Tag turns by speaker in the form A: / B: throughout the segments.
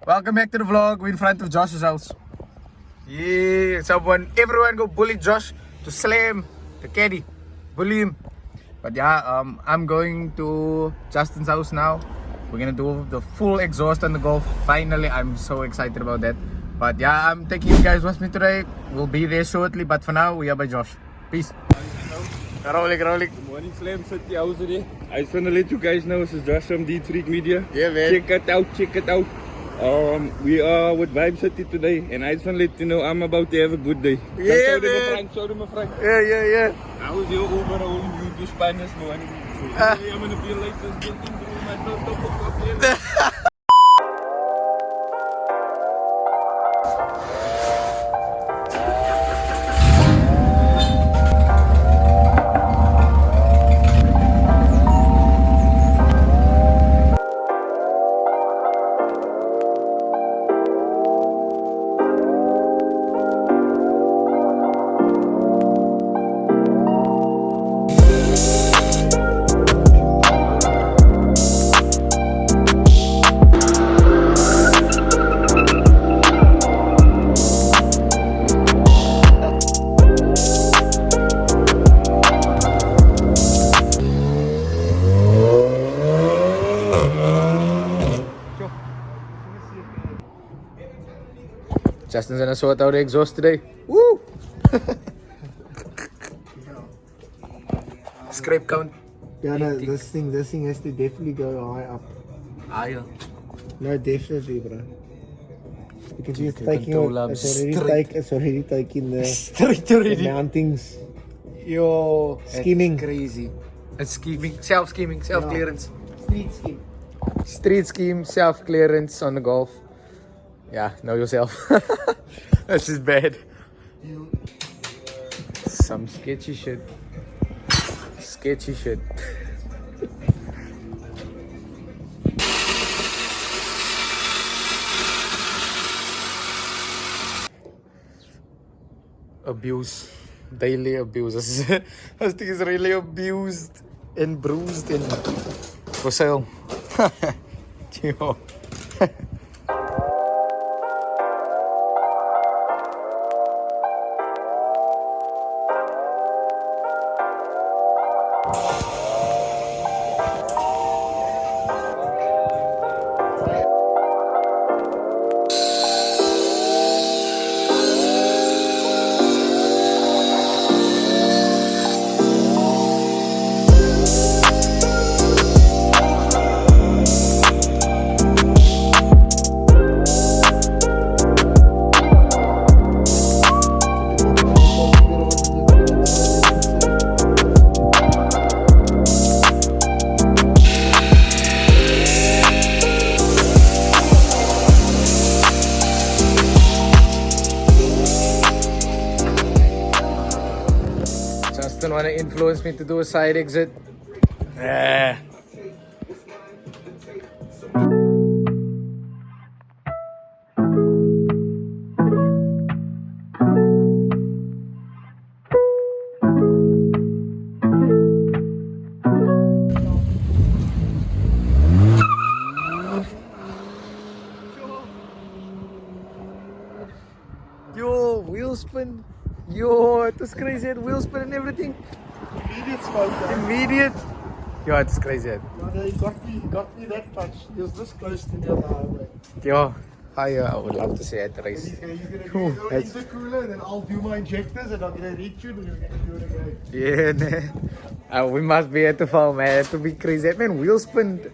A: Welcome back to the vlog. We're in front of Josh's house. Yeah, everyone go bully Josh to slam the caddy. Bully him. But yeah, I'm going to Justin's house now. We're gonna do the full exhaust on the Golf. Finally, I'm so excited about that. But yeah, I'm taking you guys with me today. We'll be there shortly, but for now, we are by Josh. Peace. Rolling.
B: Good morning, Slam City House today. I just want to let you guys know this is Josh from Deed Freak Media.
A: Yeah, man.
B: Check it out. We are with Vibe City today, and I just want to let you know I'm about to have a good day.
A: Yeah, man.
B: Show them a Frank.
A: Yeah.
B: I was here overall YouTube Spanish, man. I'm going to be like this, getting through my stuff.
A: Justin's gonna sort out the exhaust today. Woo! Scrape count.
C: Yeah, no, this thing has to definitely go high up.
A: Higher.
C: No, definitely, bro. You can see it's
A: Okay,
C: taking
A: control arm
C: it's already taking the,
A: Straight
C: the
A: already.
C: mountings.
A: Yo,
C: Scheming.
A: it's crazy. It's scheming, self-clearance.
C: Street scheme.
A: Street scheme, self-clearance on the Golf. Yeah, know yourself. This is bad. Some sketchy shit. Abuse. Daily abuse. This thing is really abused and bruised and for sale. Yo. Justin wanna influence me to do a side exit. Yo, wheel spin. Yo, it was crazy. Wheel spin and everything.
C: Immediate smoke.
A: Immediate. Yo, it's crazy.
C: He got me that much. He was this close to me on the highway.
A: Yo, I would love to see it race.
C: He's gonna do
A: Cool,
C: his own
A: that's-
C: intercooler, and then I'll do my injectors, and I'm gonna retune, and we're gonna do it again.
A: Yeah, we must be at the farm, man. To be crazy. That man wheel spin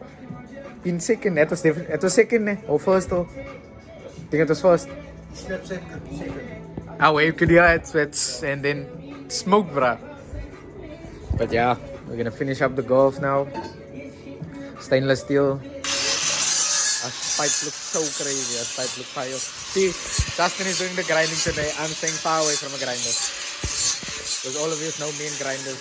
A: in second. It was different. It was second, or first, or I think it was first.
C: Snap second.
A: Wave could hear it, sweats, and then smoke, bruh. But yeah, we're gonna finish up the Golf now. Stainless steel. Our pipe looks so crazy. Our pipe looks fire. See, Justin is doing the grinding today. I'm staying far away from a grinder. Because all of you know me and grinders.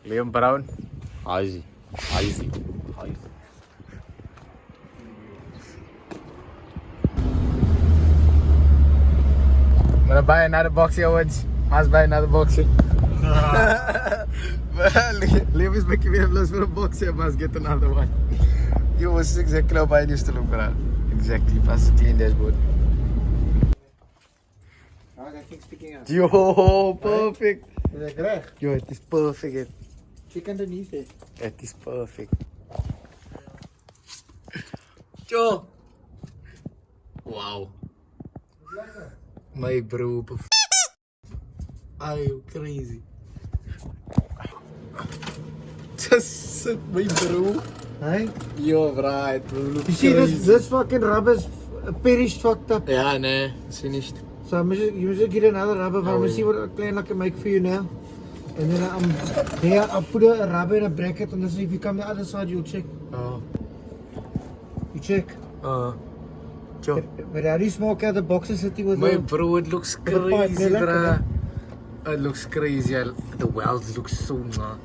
A: Liam Brown.
B: Easy.
A: Mana buy another box here, Woods. Must buy another box here. Liam is making me a plus for a box here. Must get another one. You was exactly how I used to look around. Exactly. Plus a clean dashboard.
C: That thing's sticking out.
A: Yo, perfect.
C: Is that correct?
A: Yo, it is perfect.
C: Check underneath it.
A: It is perfect. Yo. Wow. My bro. Are you crazy? Just sit, my bro.
C: Hey?
A: Yo, right.
C: You see this fucking rubber's perished, fucked up.
A: Yeah, nah, it's finished.
C: So you must get another rubber, but I'm gonna see what plan I can make for you now. And then I'll put a rubber in a bracket, and then if you come the other side, you'll check.
A: Oh.
C: You check.
A: Joe.
C: But how do you smoke out the boxes sitting with
A: My
C: the...
A: bro, it looks
C: the pipe,
A: crazy,
C: they're
A: bruh. It looks crazy. The welds look so nah.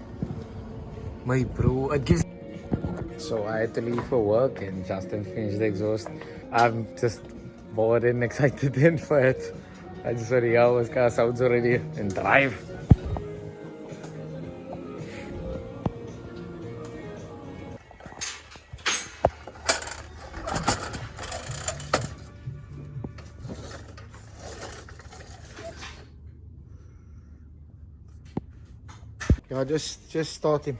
A: My bro, it gives. So I had to leave for work and Justin finished the exhaust. I'm just bored and excited in for it. I just want to hear how his car sounds already and drive. Yeah, just start him.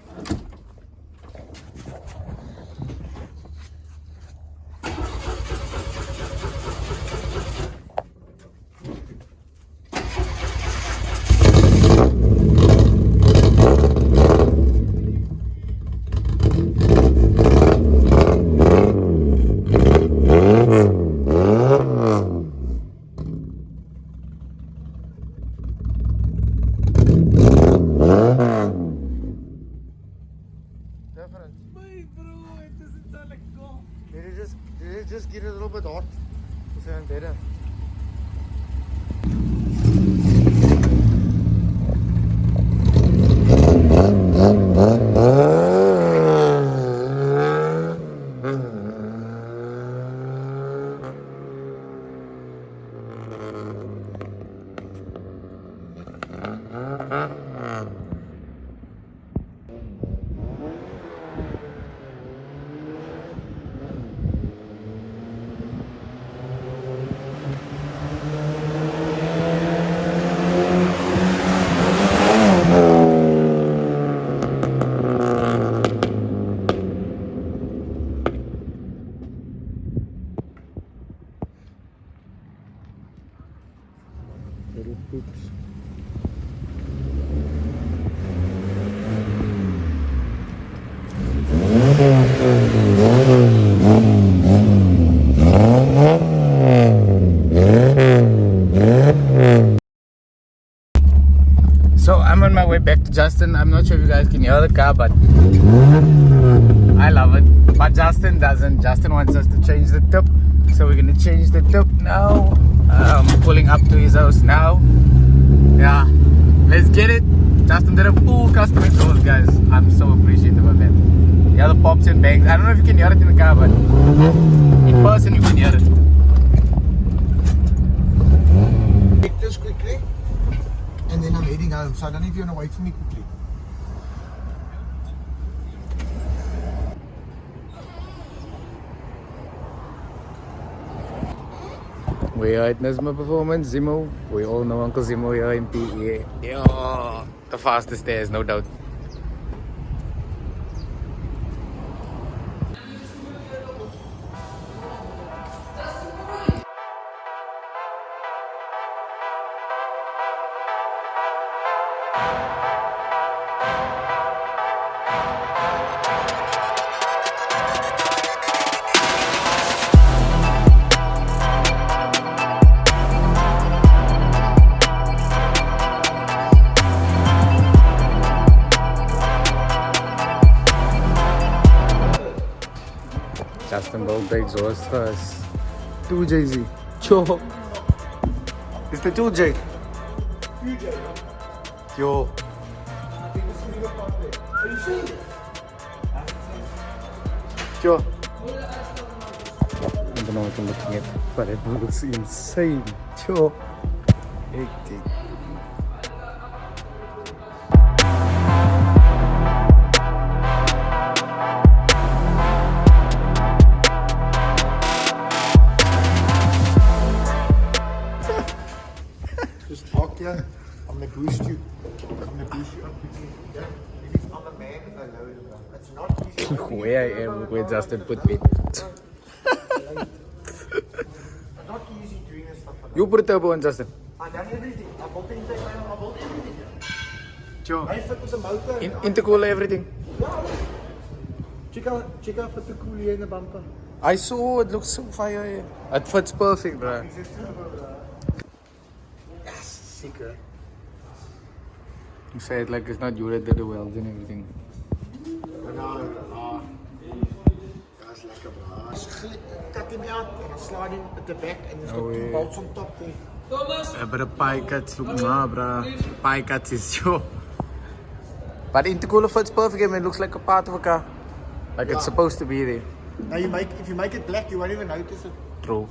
A: Did it just get a little bit hot? It's even better. Little poops. So I'm on my way back to Justin. I'm not sure if you guys can hear the car, but I love it. But Justin doesn't. Justin wants us to change the tip. So we're gonna change the tip now. I'm pulling up to his house now. Yeah, let's get it. Justin did a full custom install, guys. I'm so appreciative of that. The other pops and bangs. I don't know if you can hear it in the car, but in person you can hear it.
C: Take this quickly, and then I'm heading home. So I don't know if you want to wait for me quickly.
A: We are at Nisma Performance, Zimo. We all know Uncle Zimo here in PE. Yeah, the fastest stairs, no doubt. Justin built the exhaust first. 2JZ. Yo. It's the 2J. Yo. Yo. I don't know what I'm looking at, but it looks insane. Yo. Hectic.
C: Just talk here. I'm gonna boost you. I'm gonna boost you up quickly. Yeah? I'm a man with a load, bro. It's not easy.
A: Where I am, where Justin put me.
C: It's not easy doing this stuff.
A: You put a turbo on, Justin.
C: I've done everything. I built the intake panel. I built everything.
A: Joe.
C: I fit with the motor.
A: Intercooler, everything.
C: Check out for the coolie in the bumper.
A: I saw it looks so fire. Yeah. It fits perfect, bro.
C: Is this turbo, bro? Yes, secret.
A: You say it like it's not you that did the welds and everything.
C: No, that's like a bro. Cut him out and slide him at the back and there's got two bolts on top there.
A: Yeah, but the pie cuts look nah, bro. Pie cuts is sure. But the intercooler fits perfect. I mean, it looks like a part of a car. Like it's supposed to be there.
C: Now if you make it black, you won't even notice it.
A: True.